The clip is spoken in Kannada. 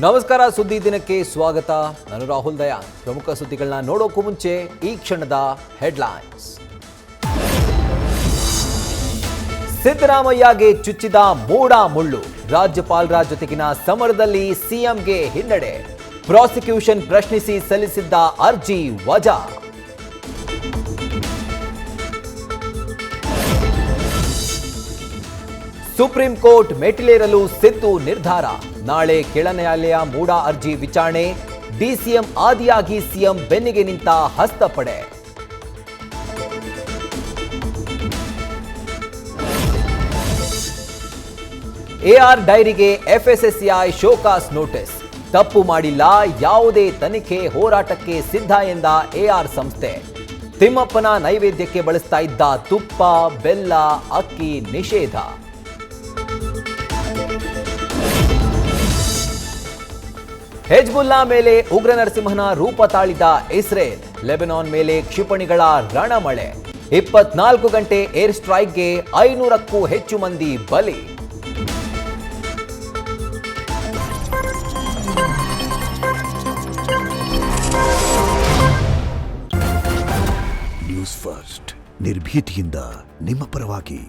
ನಮಸ್ಕಾರ, ಸುದ್ದಿ ದಿನಕ್ಕೆ ಸ್ವಾಗತ. ನಾನು ರಾಹುಲ್ ದಯಾನ್. ಪ್ರಮುಖ ಸುದ್ದಿಗಳನ್ನ ನೋಡೋಕ್ಕೂ ಮುಂಚೆ ಈ ಕ್ಷಣದ ಹೆಡ್ಲೈನ್ಸ್. ಸಿದ್ದರಾಮಯ್ಯಗೆ ಚುಚ್ಚಿದ ಮೂಡಾ ಮುಳ್ಳು. ರಾಜ್ಯಪಾಲರ ಜೊತೆಗಿನ ಸಮರದಲ್ಲಿ ಸಿಎಂಗೆ ಹಿನ್ನಡೆ. ಪ್ರಾಸಿಕ್ಯೂಷನ್ ಪ್ರಶ್ನಿಸಿ ಸಲ್ಲಿಸಿದ್ದ ಅರ್ಜಿ ವಜಾ. ಸುಪ್ರೀಂ ಕೋರ್ಟ್ ಮೆಟ್ಟಿಲೇರಲು ಸಿದ್ದು ನಿರ್ಧಾರ. ನಾಳೆ ಕೆಳನ್ಯಾಯಾಲಯ ಮೂಡಾ ಅರ್ಜಿ ವಿಚಾರಣೆ. ಡಿಸಿಎಂ ಆದಿಯಾಗಿ ಸಿಎಂ ಬೆನ್ನಿಗೆ ನಿಂತ ಹಸ್ತಪಡೆ. ಎಆರ್ ಡೈರಿಗೆ ಎಫ್ಎಸ್ಎಸ್ಸಿಐ ಶೋಕಾಸ್ ನೋಟಿಸ್. ತಪ್ಪು ಮಾಡಿಲ್ಲ, ಯಾವುದೇ ತನಿಖೆ ಹೋರಾಟಕ್ಕೆ ಸಿದ್ಧ ಎಂದ ಎಆರ್ ಸಂಸ್ಥೆ. ತಿಮ್ಮಪ್ಪನ ನೈವೇದ್ಯಕ್ಕೆ ಬಳಸ್ತಾ ಇದ್ದ ತುಪ್ಪ, ಬೆಲ್ಲ, ಅಕ್ಕಿ ನಿಷೇಧ. ಹೆಜ್ಬುಲ್ಲಾ ಮೇಲೆ ಉಗ್ರ ನರಸಿಂಹನ ರೂಪ ತಾಳಿದ ಇಸ್ರೇಲ್. ಲೆಬನಾನ್ ಮೇಲೆ ಕ್ಷಿಪಣಿಗಳ ರಣಮಳೆ. 24 ಗಂಟೆ ಏರ್ ಸ್ಟ್ರೈಕ್ಗೆ 500ಕ್ಕೂ ಹೆಚ್ಚು ಮಂದಿ ಬಲಿ. ನ್ಯೂಸ್ ಫಸ್ಟ್, ನಿರ್ಭೀತಿಯಿಂದ ನಿಮ್ಮ ಪರವಾಗಿ.